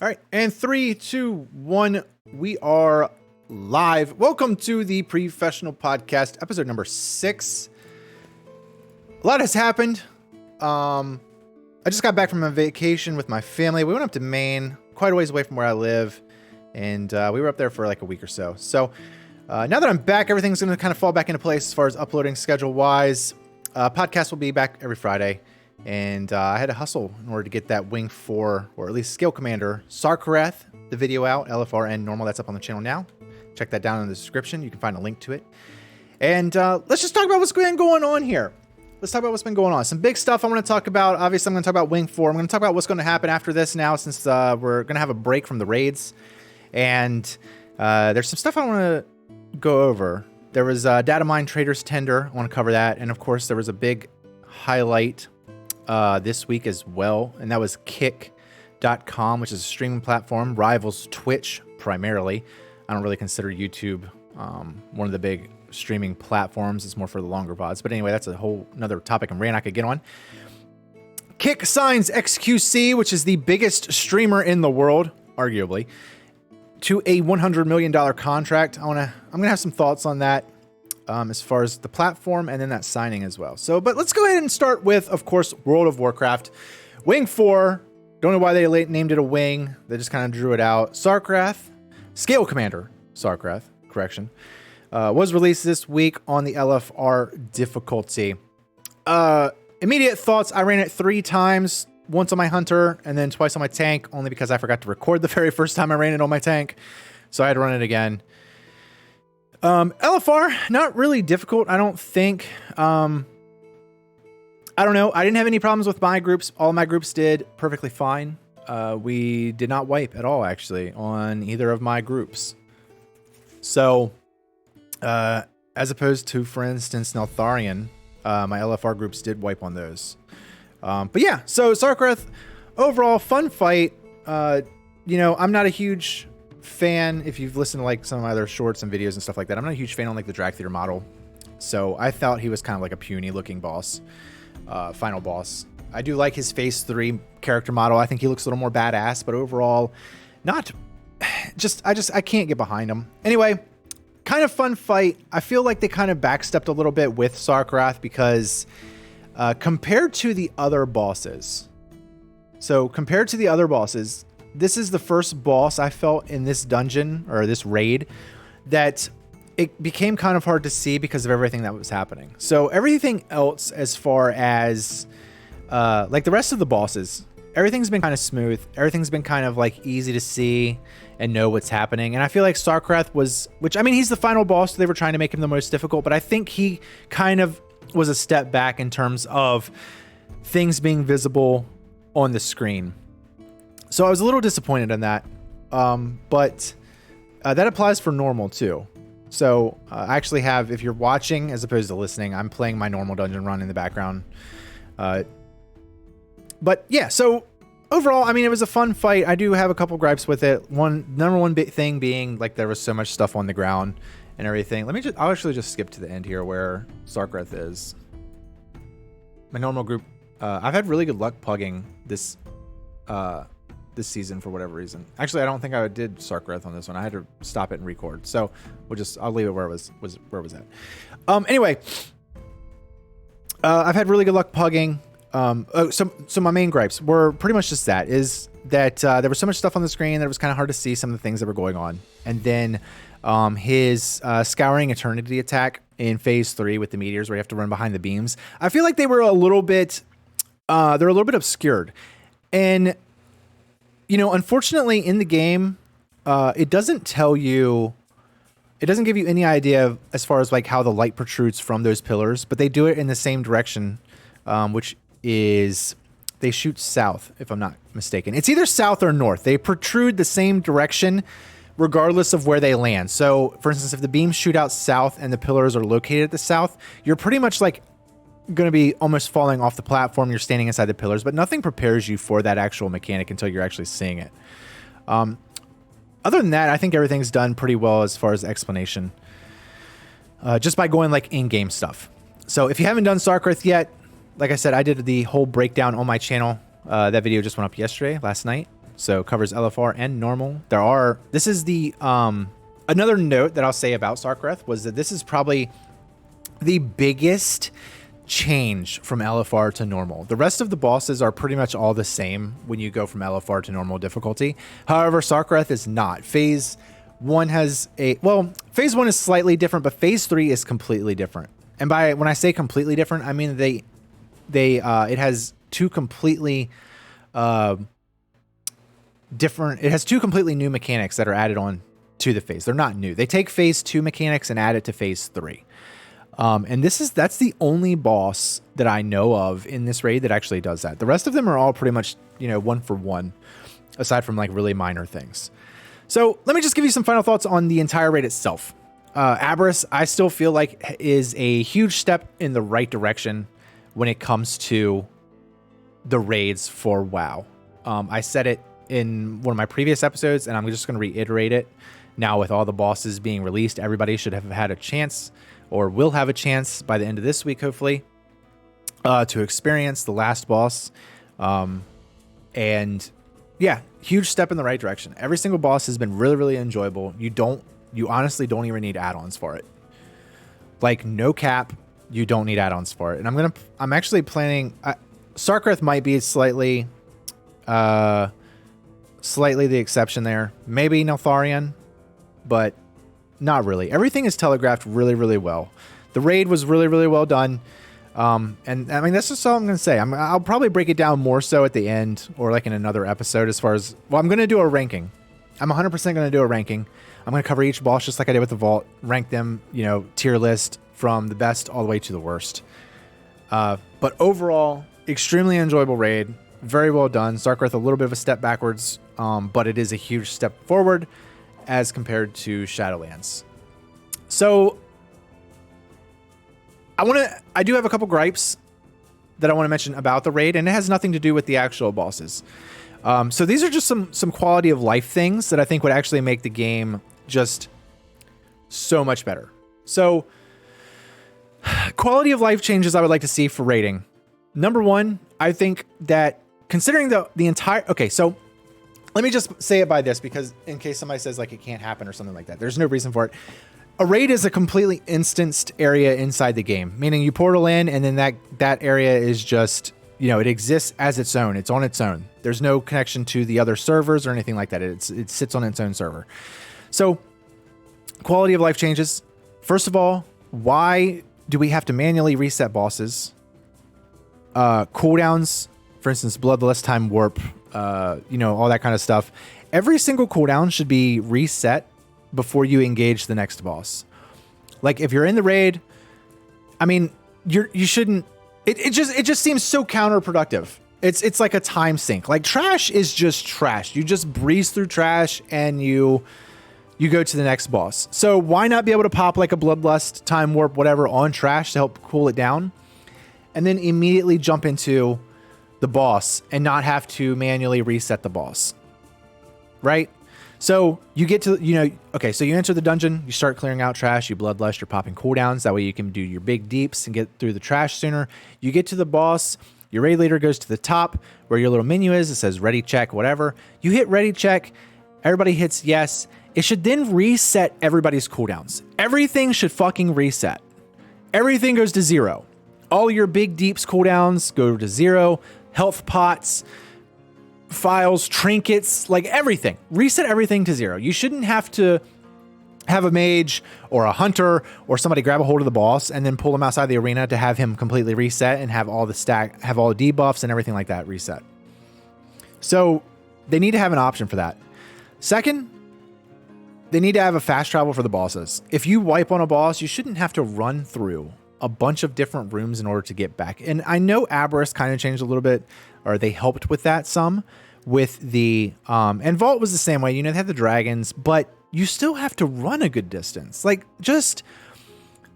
All right, and 3, 2, 1, we are live. Welcome to the Prefessional podcast, episode number 6. A lot has happened. I just got back from a vacation with my family. We went up to Maine, quite a ways away from where I live, and we were up there for like a week or so. So now that I'm back, everything's going to kind of fall back into place as far as uploading schedule-wise. Podcast will be back every Friday. And I had to hustle in order to get that Wing 4, or at least Scale Commander, Sarkareth, the video out, LFR and normal. That's up on the channel now. Check that down in the description. You can find a link to it. And let's just talk about what's been going on here. Let's talk about what's been going on. Some big stuff I want to talk about. Obviously, I'm going to talk about Wing 4. I'm going to talk about what's going to happen after this now, since we're going to have a break from the raids. And there's some stuff I want to go over. There was datamined traders tender. I want to cover that. And of course, there was a big highlight this week as well, and that was Kick.com, which is a streaming platform, rivals Twitch primarily. I don't really consider YouTube one of the big streaming platforms. It's more for the longer VODs. But anyway, that's a whole another topic and rant I could get on. Kick signs XQC, which is the biggest streamer in the world, arguably, to a $100 million contract. I'm gonna have some thoughts on that. As far as the platform and then that signing as well. So, but let's go ahead and start with, of course, World of Warcraft. Wing 4, don't know why they named it a wing. They just kind of drew it out. Sarkareth, Scale Commander, Sarkareth, correction, was released this week on the LFR difficulty. Immediate thoughts, I ran it 3 times, once on my Hunter and then twice on my tank, only because I forgot to record the very first time I ran it on my tank. So I had to run it again. LFR, not really difficult, I don't think. I don't know. I didn't have any problems with my groups. All my groups did perfectly fine. We did not wipe at all, actually, on either of my groups. So, as opposed to, for instance, Neltharion, my LFR groups did wipe on those. But yeah, so Sarkareth, overall, fun fight. You know, I'm not a huge fan, if you've listened to like some of my other shorts and videos and stuff like that, I'm not a huge fan on like the Drag Theater model. So I thought he was kind of like a puny looking boss, final boss. I do like his phase 3 character model. I think he looks a little more badass, but overall not I can't get behind him. Anyway, kind of fun fight. I feel like they kind of backstepped a little bit with Sarkareth because compared to the other bosses, this is the first boss I felt in this dungeon or this raid that it became kind of hard to see because of everything that was happening. So everything else, as far as like the rest of the bosses, everything's been kind of smooth. Everything's been kind of like easy to see and know what's happening. And I feel like Sarkareth was, which I mean, he's the final boss. So they were trying to make him the most difficult, but I think he kind of was a step back in terms of things being visible on the screen. So I was a little disappointed in that, but that applies for normal too. So I actually have, if you're watching as opposed to listening, I'm playing my normal dungeon run in the background. But yeah, so overall, I mean, it was a fun fight. I do have a couple gripes with it. Number one big thing being like there was so much stuff on the ground and everything. I'll actually just skip to the end here where Sarkareth is. My normal group, I've had really good luck pugging this season for whatever reason. Actually, I don't think I did Sarkareth on this one. I had to stop it and record. So I'll leave it where it was at. Anyway, I've had really good luck pugging. So my main gripes were pretty much just that, is that there was so much stuff on the screen that it was kind of hard to see some of the things that were going on. And then his Scouring Eternity attack in phase 3 with the meteors where you have to run behind the beams. I feel like they were a little bit obscured. And you know, unfortunately, in the game, it doesn't give you any idea as far as like how the light protrudes from those pillars, but they do it in the same direction, which is they shoot south, if I'm not mistaken. It's either south or north. They protrude the same direction regardless of where they land. So, for instance, if the beams shoot out south and the pillars are located at the south, you're pretty much like going to be almost falling off the platform. You're standing inside the pillars, but nothing prepares you for that actual mechanic until you're actually seeing it. Other than that, I think everything's done pretty well as far as explanation, just by going like in-game stuff. So if you haven't done Sarkareth yet, like I said, I did the whole breakdown on my channel. That video just went up last night. So it covers LFR and normal. This is the, another note that I'll say about Sarkareth was that this is probably the biggest change from LFR to normal. The rest of the bosses are pretty much all the same when you go from LFR to normal difficulty. However, Sarkareth is not. Phase 1 has phase 1 is slightly different, but phase 3 is completely different. And when I say completely different, I mean it has two completely different. It has two completely new mechanics that are added on to the phase. They're not new. They take phase 2 mechanics and add it to phase 3. And that's the only boss that I know of in this raid that actually does that. The rest of them are all pretty much, one for one, aside from like really minor things. So let me just give you some final thoughts on the entire raid itself. Aberrus, I still feel like is a huge step in the right direction when it comes to the raids for WoW. I said it in one of my previous episodes, and I'm just going to reiterate it now with all the bosses being released. Everybody should have had a chance, or will have a chance by the end of this week, hopefully, to experience the last boss. And yeah, huge step in the right direction. Every single boss has been really, really enjoyable. You honestly don't even need add-ons for it. Like, no cap, you don't need add-ons for it. And I'm actually planning, Sarkareth might be slightly the exception there. Maybe Neltharion, but not really. Everything is telegraphed really, really well. The raid was really, really well done. And I mean, that's just all I'm going to say. I'll probably break it down more so at the end or like in another episode as far as, I'm going to do a ranking. I'm 100% going to do a ranking. I'm going to cover each boss just like I did with the Vault, rank them, tier list from the best all the way to the worst. But overall, extremely enjoyable raid. Very well done. Sarkareth, a little bit of a step backwards, but it is a huge step forward as compared to Shadowlands. So I do have a couple gripes that I want to mention about the raid, and it has nothing to do with the actual bosses. So these are just some quality of life things that I think would actually make the game just so much better. So quality of life changes I would like to see for raiding. Number one, I think that considering the entire, okay, so let me just say it by this, because in case somebody says like it can't happen or something like that, there's no reason for it. A raid is a completely instanced area inside the game, meaning you portal in and then that area is just, it exists as its own. It's on its own. There's no connection to the other servers or anything like that. It sits on its own server. So quality of life changes. First of all, why do we have to manually reset bosses? Cooldowns, for instance, Bloodlust, Time Warp, all that kind of stuff. Every single cooldown should be reset before you engage the next boss. Like if you're in the raid, I mean, you shouldn't. It just seems so counterproductive. It's like a time sink. Like trash is just trash. You just breeze through trash and you go to the next boss. So why not be able to pop like a Bloodlust, Time Warp, whatever on trash to help cool it down, and then immediately jump into the boss and not have to manually reset the boss, right? So you get to, okay, so you enter the dungeon, you start clearing out trash, you Bloodlust, you're popping cooldowns. That way you can do your big deeps and get through the trash sooner. You get to the boss, your raid leader goes to the top where your little menu is. It says ready, check, whatever. You hit ready, check, everybody hits yes. It should then reset everybody's cooldowns. Everything should fucking reset. Everything goes to 0. All your big deeps cooldowns go to 0. Health pots, files, trinkets, like everything. Reset everything to 0. You shouldn't have to have a mage or a hunter or somebody grab a hold of the boss and then pull him outside the arena to have him completely reset and have all the debuffs and everything like that reset. So they need to have an option for that. Second, they need to have a fast travel for the bosses. If you wipe on a boss, you shouldn't have to run through a bunch of different rooms in order to get back. And I know Aberrus kind of changed a little bit, or they helped with that some with the, and Vault was the same way, they had the dragons, but you still have to run a good distance. Like just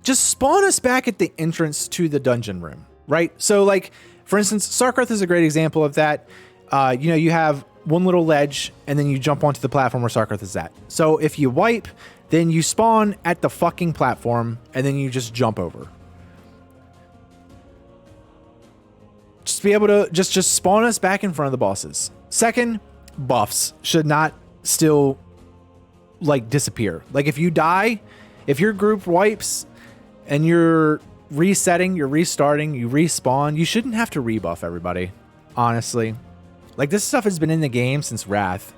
spawn us back at the entrance to the dungeon room, right? So like, for instance, Sarkareth is a great example of that. You have one little ledge and then you jump onto the platform where Sarkareth is at. So if you wipe, then you spawn at the fucking platform and then you just jump over. Just be able to just spawn us back in front of the bosses. Second, buffs should not still like disappear. Like if you die, if your group wipes and you're resetting, you're restarting, you respawn, you shouldn't have to rebuff everybody. Honestly, like this stuff has been in the game since Wrath,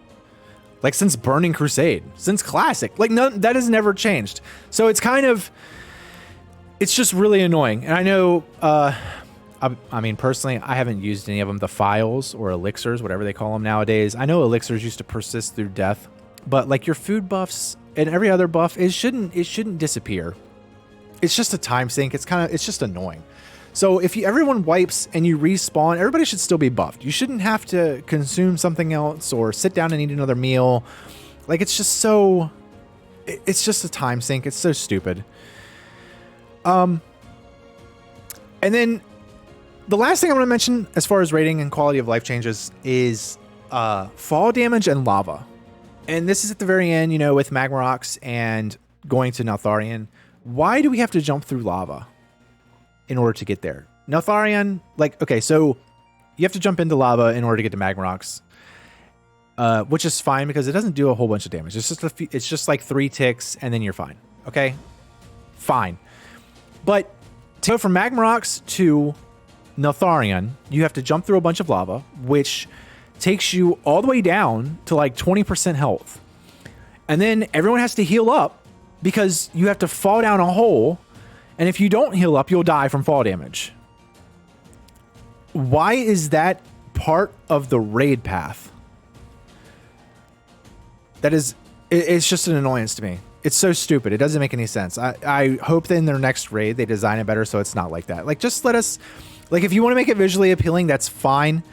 like since Burning Crusade, since Classic. Like none, that has never changed. So it's kind of, it's just really annoying. And I know, I mean, personally, I haven't used any of them, the files or elixirs, whatever they call them nowadays. I know elixirs used to persist through death, but like your food buffs and every other buff, it shouldn't disappear. It's just a time sink. It's just annoying. So if everyone wipes and you respawn, everybody should still be buffed. You shouldn't have to consume something else or sit down and eat another meal. Like it's just a time sink. It's so stupid. And then the last thing I want to mention as far as rating and quality of life changes is fall damage and lava. And this is at the very end, you know, with Magma Rocks and going to Neltharion. Why do we have to jump through lava in order to get there? Neltharion, like, okay, so you have to jump into lava in order to get to Magma Rocks, which is fine because it doesn't do a whole bunch of damage. It's just like 3 ticks and then you're fine. Okay, fine. But to go from Magma Rocks to Neltharion, you have to jump through a bunch of lava, which takes you all the way down to like 20% health. And then everyone has to heal up because you have to fall down a hole. And if you don't heal up, you'll die from fall damage. Why is that part of the raid path? It's just an annoyance to me. It's so stupid. It doesn't make any sense. I hope that in their next raid, they design it better so it's not like that. Like, just let us, like, if you want to make it visually appealing, that's fine,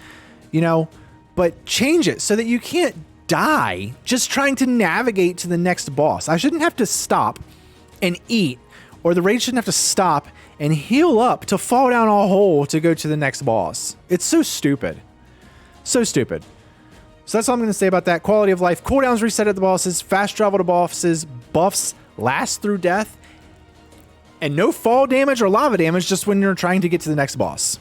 you know, but change it so that you can't die just trying to navigate to the next boss. I shouldn't have to stop and eat, or the raid shouldn't have to stop and heal up to fall down a hole to go to the next boss. It's so stupid. So stupid. So that's all I'm going to say about that. Quality of life. Cooldowns reset at the bosses. Fast travel to bosses. Buffs last through death. And no fall damage or lava damage just when you're trying to get to the next boss.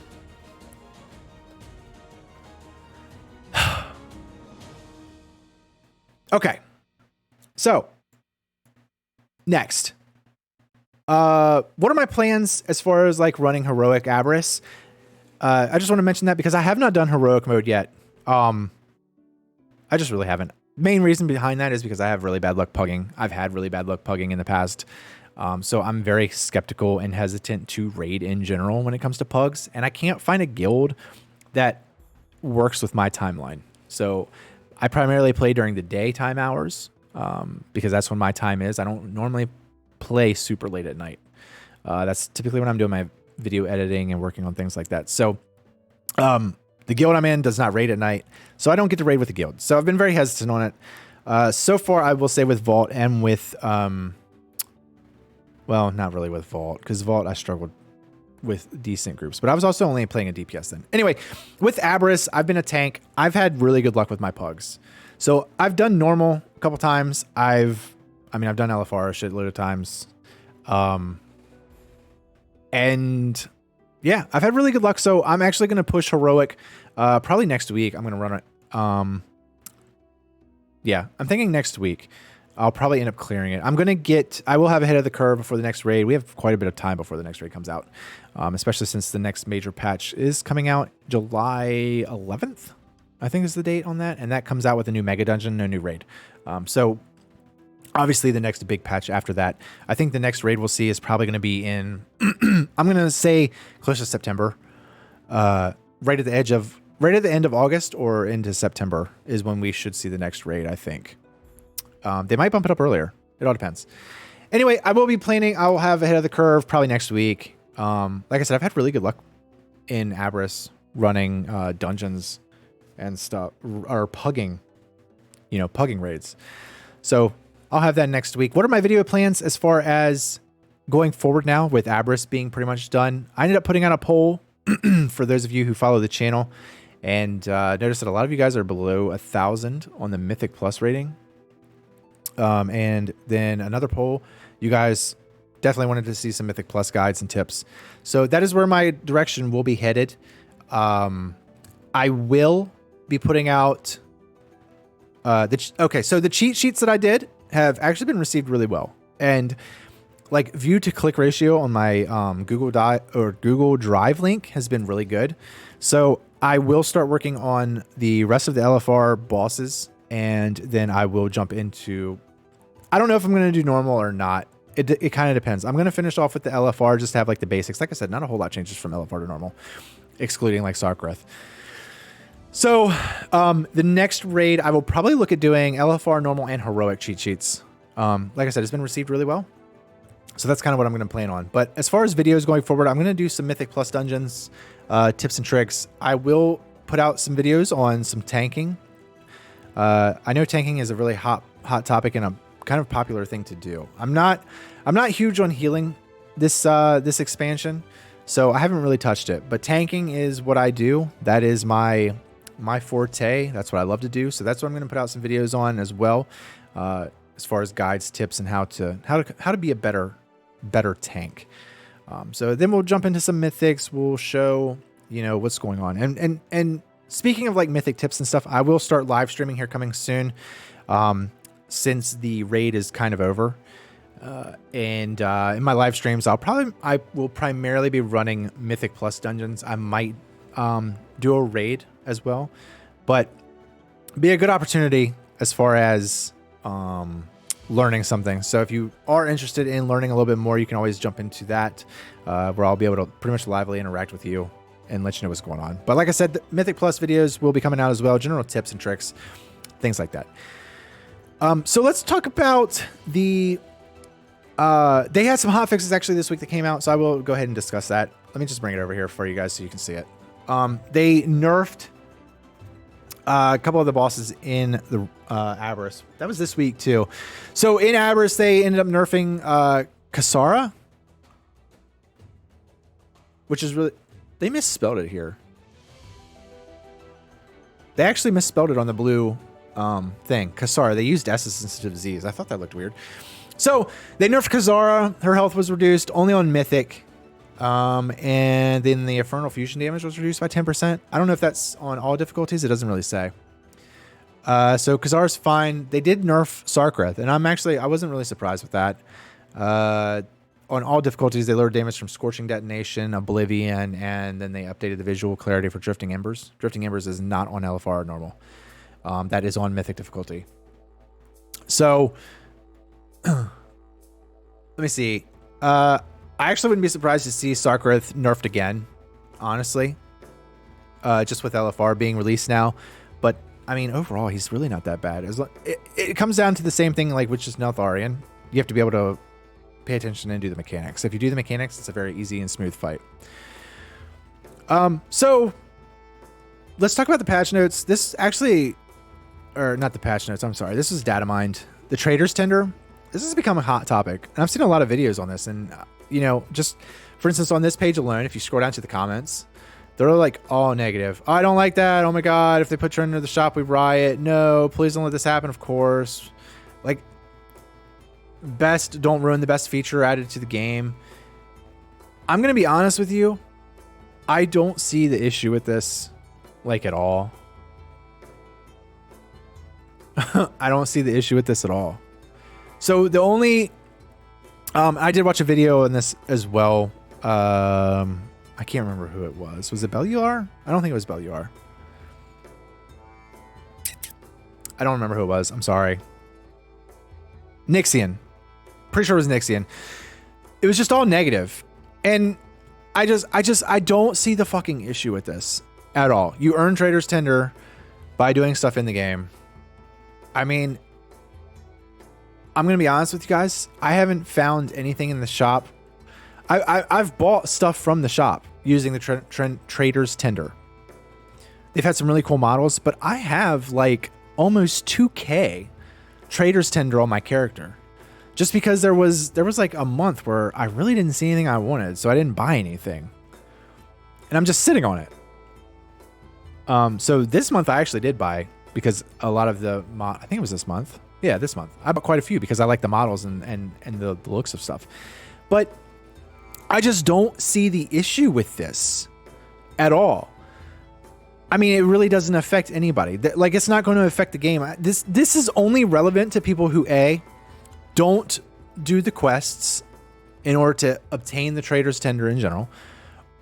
Okay. So, next. What are my plans as far as like running heroic Aberrus? I just want to mention that because I have not done heroic mode yet. I just really haven't. Main reason behind that is because I have really bad luck pugging. I've had really bad luck pugging in the past. So I'm very skeptical and hesitant to raid in general when it comes to pugs. And I can't find a guild that works with my timeline. So I primarily play during the daytime hours because that's when my time is. I don't normally play super late at night. That's typically when I'm doing my video editing and working on things like that. So the guild I'm in does not raid at night, so I don't get to raid with the guild. So I've been very hesitant on it. So far, I will say with Vault and with, well, not really with Vault, because Vault I struggled with decent groups, but I was also only playing a DPS then. Anyway, with Aberrus, I've been a tank. I've had really good luck with my pugs. So I've done normal a couple times. I've done LFR a shitload of times. And yeah, I've had really good luck. So I'm actually going to push heroic probably next week. I'm going to run it. Yeah, I'm thinking next week. I'll probably end up clearing it. I will have ahead of the curve before the next raid. We have quite a bit of time before the next raid comes out, especially since the next major patch is coming out July 11th, I think is the date on that. And that comes out with a new mega dungeon, no new raid. So obviously the next big patch after that, I think the next raid we'll see is probably going to be in, I'm going to say close to September, right at the end of August or into September is when we should see the next raid, I think. They might bump it up earlier. It all depends. Anyway, I will be planning. I will have ahead of the curve probably next week. Like I said, I've had really good luck in Aberrus running dungeons and stuff, or pugging raids. So I'll have that next week. What are my video plans as far as going forward now with Aberrus being pretty much done? I ended up putting out a poll for those of you who follow the channel and noticed that a lot of you guys are below 1,000 on the Mythic Plus rating. And then another poll, you guys definitely wanted to see some Mythic Plus guides and tips. So that is where my direction will be headed. I will be putting out Okay, so the cheat sheets that I did have actually been received really well, and like view to click ratio on my Google Drive link has been really good. So I will start working on the rest of the LFR bosses, and then I will jump into. I don't know if I'm going to do normal or not. It kind of depends. I'm going to finish off with the LFR, just to have like the basics. Like I said, not a whole lot changes from LFR to normal, excluding like Sarkareth. So the next raid, I will probably look at doing LFR, normal, and heroic cheat sheets. Like I said, it's been received really well. So that's kind of what I'm going to plan on. But as far as videos going forward, I'm going to do some Mythic Plus dungeons, tips and tricks. I will put out some videos on some tanking. I know tanking is a really hot topic and a kind of popular thing to do. I'm not huge on healing this expansion, so I haven't really touched it. But tanking is what I do. That is my forte. That's what I love to do. So that's what I'm going to put out some videos on as well, as far as guides, tips, and how to be a better tank. So then we'll jump into some mythics. We'll show what's going on. And speaking of like mythic tips and stuff, I will start live streaming here coming soon. Since the raid is kind of over, and in my live streams, I will primarily be running Mythic Plus dungeons. I might do a raid as well, but be a good opportunity as far as learning something. So if you are interested in learning a little bit more, you can always jump into that, where I'll be able to pretty much lively interact with you and let you know what's going on. But like I said, the Mythic Plus videos will be coming out as well, general tips and tricks, things like that. So let's talk about the, they had some hotfixes actually this week that came out, so I will go ahead and discuss that. Let me just bring it over here for you guys so you can see it. They nerfed a couple of the bosses in the Aberrus. That was this week too. So in Aberrus, they ended up nerfing Kasara, which is really, they misspelled it here. They actually misspelled it on the blue thing. Kasara. They used S's instead of Z's. I thought that looked weird. So they nerfed Kasara. Her health was reduced only on Mythic. And then the Infernal Fusion damage was reduced by 10%. I don't know if that's on all difficulties. It doesn't really say. So Kasara's fine. They did nerf Sarkareth, and I wasn't really surprised with that. On all difficulties, they lowered damage from Scorching Detonation, Oblivion, and then they updated the visual clarity for Drifting Embers. Drifting Embers is not on LFR or normal. That is on Mythic difficulty. So, let me see. I actually wouldn't be surprised to see Sarkareth nerfed again, honestly. Just with LFR being released now. But, I mean, overall, he's really not that bad. It comes down to the same thing, like, with just Neltharion. You have to be able to pay attention and do the mechanics. If you do the mechanics, it's a very easy and smooth fight. So, let's talk about the patch notes. This actually... Or not the patch notes, I'm sorry. This is datamined. The Trader's Tender. This has become a hot topic. And I've seen a lot of videos on this. And, just for instance, on this page alone, if you scroll down to the comments, they're like all negative. Oh, I don't like that. Oh my God. If they put Trend into the shop, we riot. No, please don't let this happen, of course. Like, best, don't ruin the best feature added to the game. I'm going to be honest with you. I don't see the issue with this, like, at all. I don't see the issue with this at all. So the only, I did watch a video on this as well. I can't remember who it was. Was it Belluar? I don't think it was Belluar. I don't remember who it was. I'm sorry. Nixian. Pretty sure it was Nixian. It was just all negative. And I don't see the fucking issue with this at all. You earn Trader's Tender by doing stuff in the game. I mean, I'm going to be honest with you guys. I haven't found anything in the shop. I've bought stuff from the shop using the Trader's Tender. They've had some really cool models, but I have like almost 2K Trader's Tender on my character. Just because there was like a month where I really didn't see anything I wanted, so I didn't buy anything. And I'm just sitting on it. So this month I actually did buy, because a lot of the I think it was this month. Yeah, this month. I bought quite a few because I like the models and the looks of stuff. But I just don't see the issue with this at all. I mean, it really doesn't affect anybody. Like, it's not going to affect the game. This is only relevant to people who don't do the quests in order to obtain the trader's tender in general,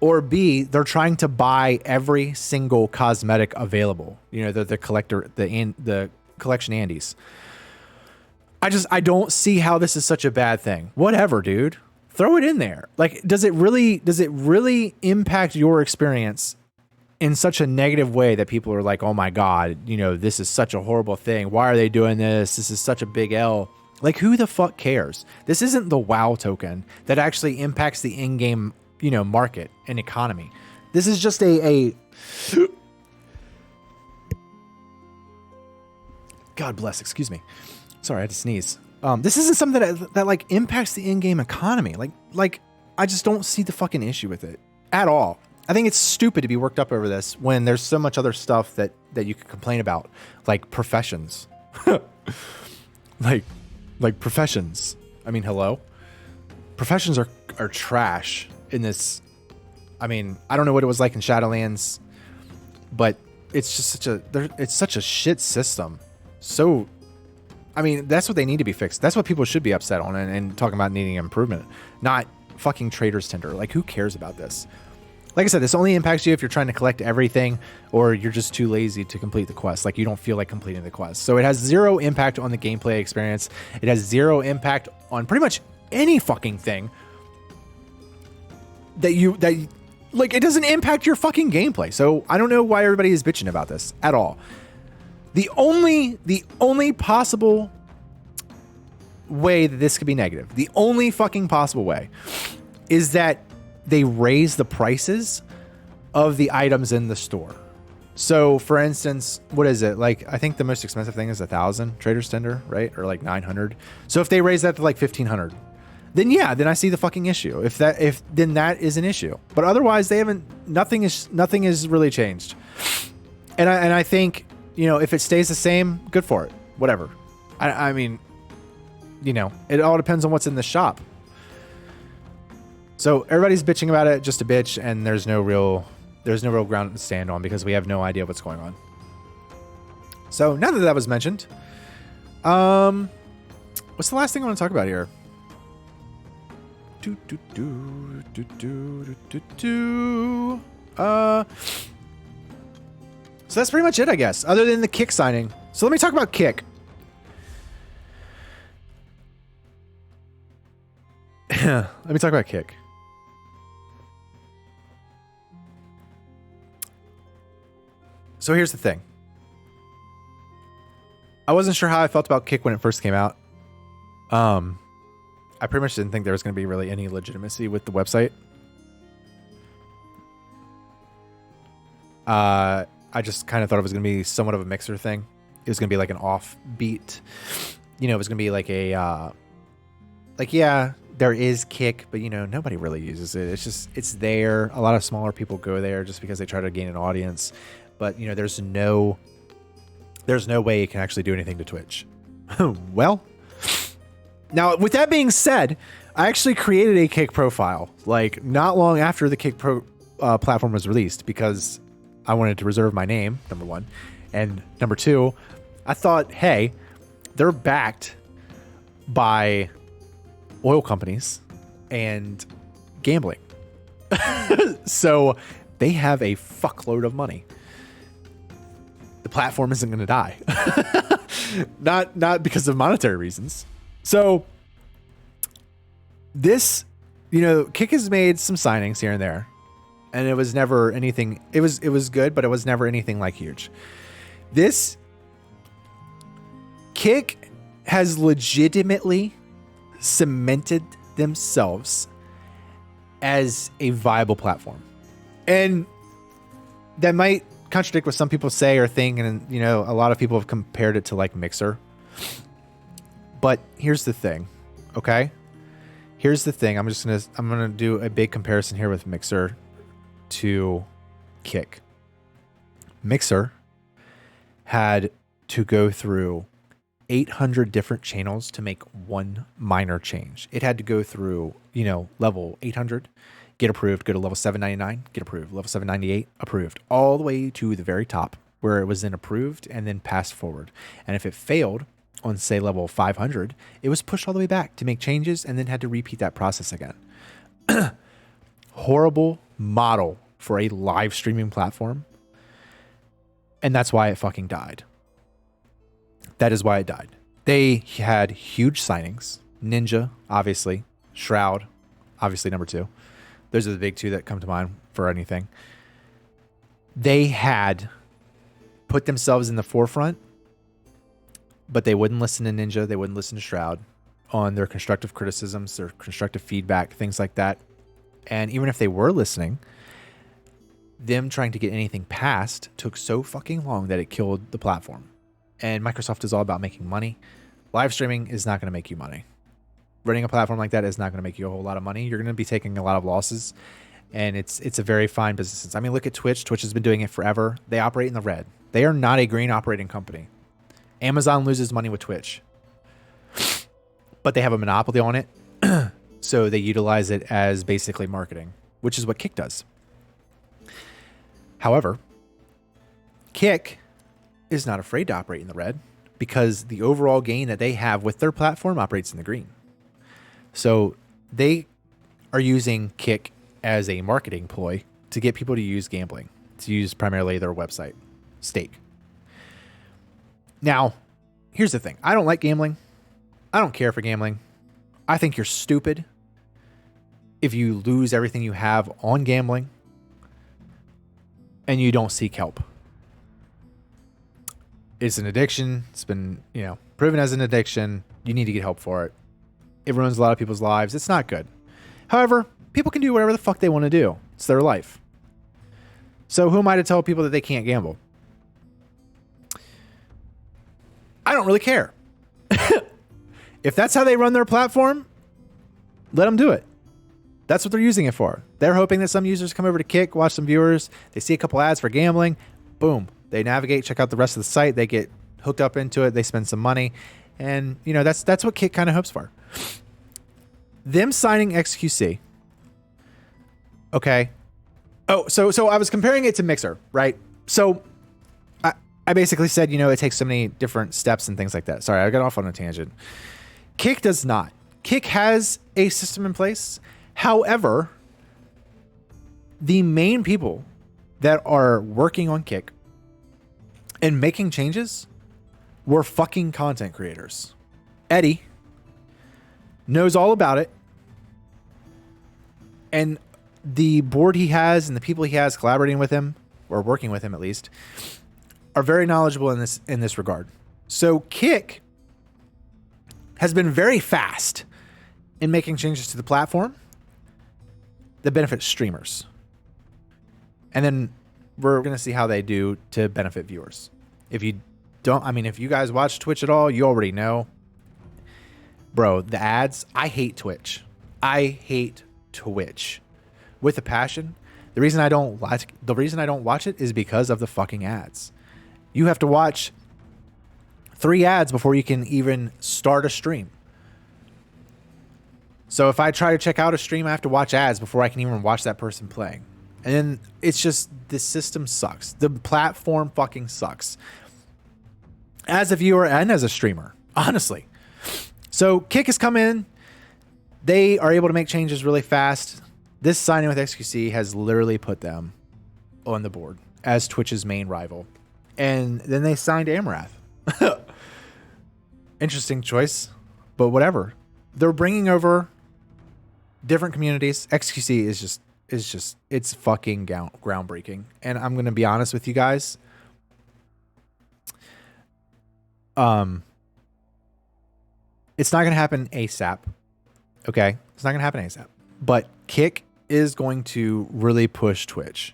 or B, they're trying to buy every single cosmetic available. You know, the collection Andes. I don't see how this is such a bad thing. Whatever, dude. Throw it in there. Like, does it really impact your experience in such a negative way that people are like, oh my God, you know, this is such a horrible thing. Why are they doing this? This is such a big L. Like, who the fuck cares? This isn't the WoW token that actually impacts the in-game, you know, market and economy. This is just a God bless, excuse me. Sorry, I had to sneeze. This isn't something that like impacts the in-game economy. Like I just don't see the fucking issue with it at all. I think it's stupid to be worked up over this when there's so much other stuff that you could complain about, like professions. like professions. I mean, hello? Professions are trash in this. I mean, I don't know what it was like in Shadowlands, but it's just such a shit system. So, I mean, that's what they need to be fixed. That's what people should be upset on and talking about needing improvement, not fucking trader's tender. Like, who cares about this? Like I said, this only impacts you if you're trying to collect everything or you're just too lazy to complete the quest. Like, you don't feel like completing the quest. So it has zero impact on the gameplay experience. It has zero impact on pretty much any fucking thing that like, it doesn't impact your fucking gameplay. So I don't know why everybody is bitching about this at all. The only possible way that this could be negative, the only fucking possible way, is that they raise the prices of the items in the store. So, for instance, what is it? Like, I think the most expensive thing is 1,000 trader's tender, right? Or like 900. So if they raise that to like 1,500, then yeah, then I see the fucking issue. Then that is an issue. But otherwise, nothing is really changed. And I think, you know, if it stays the same, good for it. Whatever. I mean, you know, it all depends on what's in the shop. So everybody's bitching about it just a bitch, and there's no real ground to stand on because we have no idea what's going on. So now that was mentioned, what's the last thing I want to talk about here? So that's pretty much it, I guess, other than the Kick signing. So let me talk about Kick. Let me talk about Kick. So here's the thing. I wasn't sure how I felt about Kick when it first came out. I pretty much didn't think there was going to be really any legitimacy with the website. I just kind of thought it was going to be somewhat of a mixer thing. It was going to be like an offbeat. You know, it was going to be like a... like, yeah, there is Kick, but, you know, nobody really uses it. It's just, it's there. A lot of smaller people go there just because they try to gain an audience. But, you know, there's no way you can actually do anything to Twitch. Well, now, with that being said, I actually created a Kick profile, like, not long after the Kick platform was released, because I wanted to reserve my name, number one. And number two, I thought, hey, they're backed by oil companies and gambling. So they have a fuckload of money. The platform isn't going to die. Not because of monetary reasons. So this, you know, Kick has made some signings here and there, and it was never anything. It was good, but it was never anything like huge. This Kick has legitimately cemented themselves as a viable platform. And that might contradict what some people say or think, and, you know, a lot of people have compared it to like Mixer. But here's the thing, okay? Here's the thing. I'm gonna do a big comparison here with Mixer to Kick. Mixer had to go through 800 different channels to make one minor change. It had to go through, you know, level 800, get approved, go to level 799, get approved, level 798, approved, all the way to the very top where it was then approved and then passed forward. And if it failed on, say, level 500, it was pushed all the way back to make changes and then had to repeat that process again. Horrible model for a live streaming platform. And that's why it fucking died. That is why it died. They had huge signings. Ninja, obviously. Shroud, obviously number 2. Those are the big 2 that come to mind for anything. They had put themselves in the forefront, but they wouldn't listen to Ninja. They wouldn't listen to Shroud on their constructive criticisms, their constructive feedback, things like that. And even if they were listening, them trying to get anything passed took so fucking long that it killed the platform. And Microsoft is all about making money. Live streaming is not going to make you money. Running a platform like that is not going to make you a whole lot of money. You're going to be taking a lot of losses, and it's a very fine business. I mean, look at Twitch. Twitch has been doing it forever. They operate in the red. They are not a green operating company. Amazon loses money with Twitch, but they have a monopoly on it, so they utilize it as basically marketing, which is what Kick does. However, Kick is not afraid to operate in the red because the overall gain that they have with their platform operates in the green. So they are using Kick as a marketing ploy to get people to use gambling, to use primarily their website, Stake. Now, here's the thing. I don't like gambling. I don't care for gambling. I think you're stupid if you lose everything you have on gambling and you don't seek help. It's an addiction. It's been, proven as an addiction. You need to get help for it. It ruins a lot of people's lives. It's not good. However, people can do whatever the fuck they want to do. It's their life. So who am I to tell people that they can't gamble? I don't really care. If that's how they run their platform, let them do it. That's what they're using it for. They're hoping that some users come over to Kick, watch some viewers, they see a couple ads for gambling, boom. They navigate, check out the rest of the site, they get hooked up into it, they spend some money, and that's what Kick kind of hopes for. Them signing XQC. Okay. Oh, so I was comparing it to Mixer, right? So I basically said, it takes so many different steps and things like that. Sorry, I got off on a tangent. Kick does not. Kick has a system in place. However, the main people that are working on Kick and making changes were fucking content creators. Eddie knows all about it. And the board he has and the people he has collaborating with him, or working with him at least, are very knowledgeable in this regard. So Kick has been very fast in making changes to the platform that benefit streamers. And then we're going to see how they do to benefit viewers. If you guys watch Twitch at all, you already know. Bro, the ads, I hate Twitch. I hate Twitch with a passion. The reason I don't watch it is because of the fucking ads. You have to watch 3 ads before you can even start a stream. So if I try to check out a stream, I have to watch ads before I can even watch that person playing. And then it's just, the system sucks. The platform fucking sucks. As a viewer and as a streamer, honestly. So Kick has come in. They are able to make changes really fast. This signing with XQC has literally put them on the board as Twitch's main rival. And then they signed Aberrus. Interesting choice, but whatever. They're bringing over different communities. XQC is just it's fucking groundbreaking. And I'm going to be honest with you guys. It's not going to happen ASAP. Okay? It's not going to happen ASAP. But Kick is going to really push Twitch.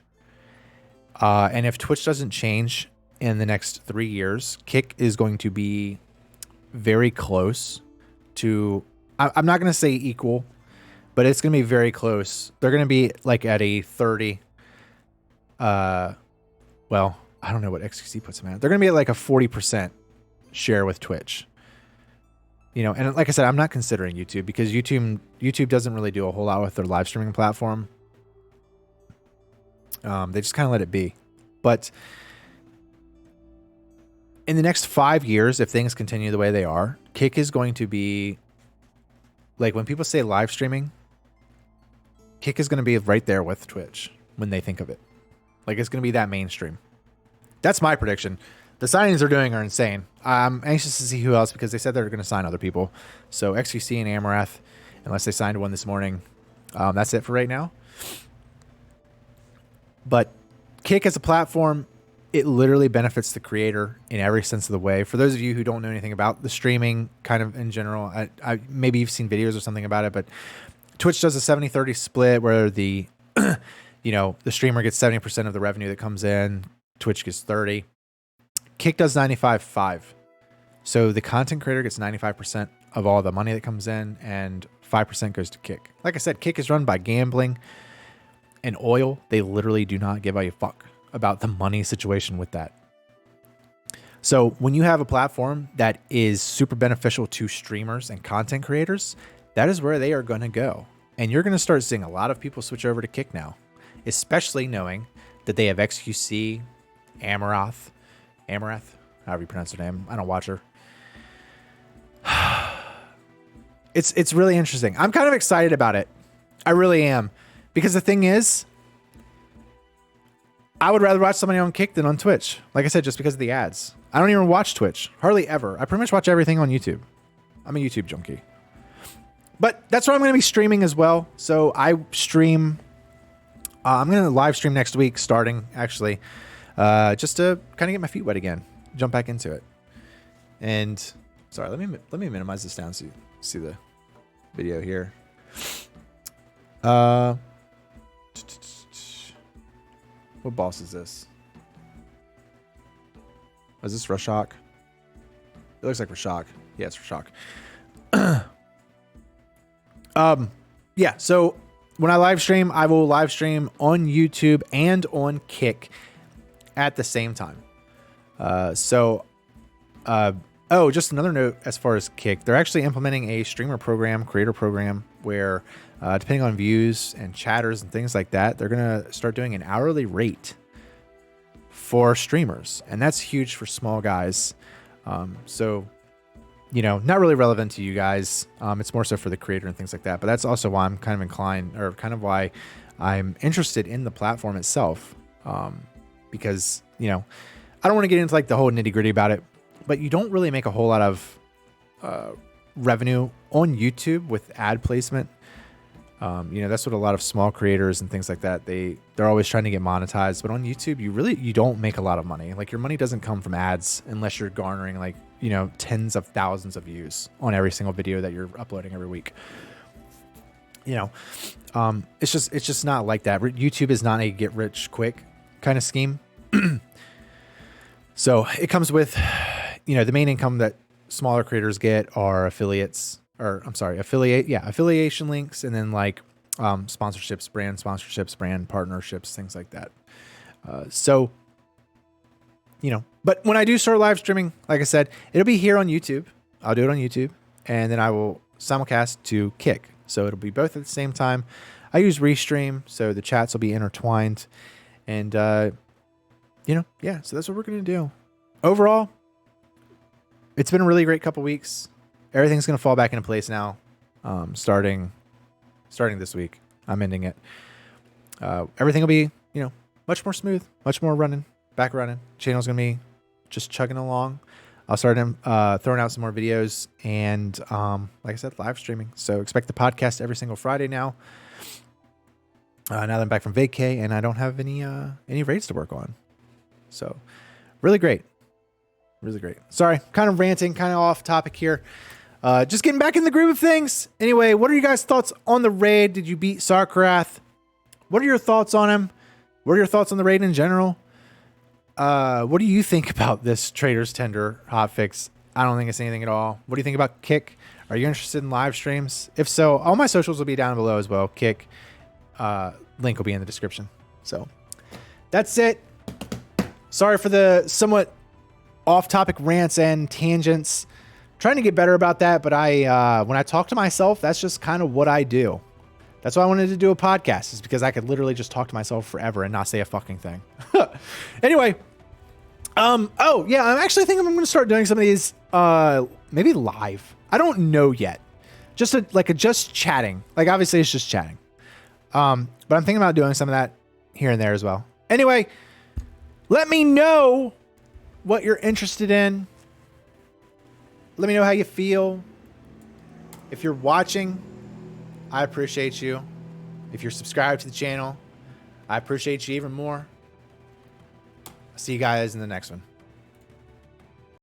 And if Twitch doesn't change in the next 3 years, Kick is going to be very close to, I'm not going to say equal, but it's going to be very close. They're going to be like at a 30, well, I don't know what XQC puts them at. They're going to be at like a 40% share with Twitch. And like I said, I'm not considering YouTube because YouTube doesn't really do a whole lot with their live streaming platform. They just kind of let it be. But in the next 5 years, if things continue the way they are, Kick is going to be like when people say live streaming, Kick is going to be right there with Twitch when they think of it. Like it's going to be that mainstream. That's my prediction. The signings they're doing are insane. I'm anxious to see who else because they said they're going to sign other people. So XQC and Aberrus, unless they signed one this morning. That's it for right now. But Kick as a platform, it literally benefits the creator in every sense of the way. For those of you who don't know anything about the streaming kind of in general, maybe you've seen videos or something about it, but Twitch does a 70-30 split where the the streamer gets 70% of the revenue that comes in, Twitch gets 30. Kick does 95-5. So the content creator gets 95% of all the money that comes in and 5% goes to Kick. Like I said, Kick is run by gambling and oil. They literally do not give a fuck about the money situation with that. So when you have a platform that is super beneficial to streamers and content creators, that is where they are going to go. And you're going to start seeing a lot of people switch over to Kick now, especially knowing that they have XQC, Aberrus, however you pronounce her name. I don't watch her. It's really interesting. I'm kind of excited about it. I really am. Because the thing is, I would rather watch somebody on Kick than on Twitch. Like I said, just because of the ads. I don't even watch Twitch. Hardly ever. I pretty much watch everything on YouTube. I'm a YouTube junkie. But that's where I'm going to be streaming as well. So I stream. I'm going to live stream next week, starting actually, just to kind of get my feet wet again, jump back into it. And sorry, let me minimize this down so you see the video here. What boss is this? Is this Rashok? It looks like Rashok. Yeah, it's Rashok. Yeah, so when I live stream, I will live stream on YouTube and on Kick at the same time. Just another note as far as Kick, they're actually implementing a streamer program, creator program, where depending on views and chatters and things like that, they're going to start doing an hourly rate for streamers. And that's huge for small guys. Not really relevant to you guys. It's more so for the creator and things like that. But that's also why I'm kind of inclined, or kind of why I'm interested in the platform itself. Because, I don't want to get into like the whole nitty gritty about it, but you don't really make a whole lot of revenue on YouTube with ad placement. That's what a lot of small creators and things like that, they're always trying to get monetized. But on YouTube, you don't make a lot of money. Like your money doesn't come from ads unless you're garnering like, tens of thousands of views on every single video that you're uploading every week. It's just not like that. YouTube is not a get rich quick kind of scheme. So it comes with, the main income that smaller creators get are affiliation links, and then like sponsorships, brand partnerships, things like that. But when I do start live streaming, like I said, it'll be here on YouTube. I'll do it on YouTube, and then I will simulcast to Kick. So it'll be both at the same time. I use Restream, so the chats will be intertwined. And, so that's what we're going to do. Overall, it's been a really great couple weeks. Everything's going to fall back into place now, starting this week. I'm ending it. Everything will be, much more smooth, much more back running. Channel's going to be just chugging along. I'll start throwing out some more videos and, like I said, live streaming. So expect the podcast every single Friday now. Now that I'm back from vacay and I don't have any raids to work on. So really great. Really great. Sorry, kind of ranting, kind of off topic here. Just getting back in the groove of things. Anyway, what are you guys' thoughts on the raid? Did you beat Sarkareth? What are your thoughts on him? What are your thoughts on the raid in general? What do you think about this Trader's Tender hotfix? I don't think it's anything at all. What do you think about Kick? Are you interested in live streams? If so, all my socials will be down below as well. Kick, link will be in the description. So that's it. Sorry for the somewhat off-topic rants and tangents. Trying to get better about that, but when I talk to myself, that's just kind of what I do. That's why I wanted to do a podcast, is because I could literally just talk to myself forever and not say a fucking thing. Anyway, oh yeah, I'm actually thinking I'm going to start doing some of these, maybe live. I don't know yet. Just just chatting. Like, obviously it's just chatting. But I'm thinking about doing some of that here and there as well. Anyway, let me know what you're interested in. Let me know how you feel. If you're watching, I appreciate you. If you're subscribed to the channel, I appreciate you even more. I'll see you guys in the next one.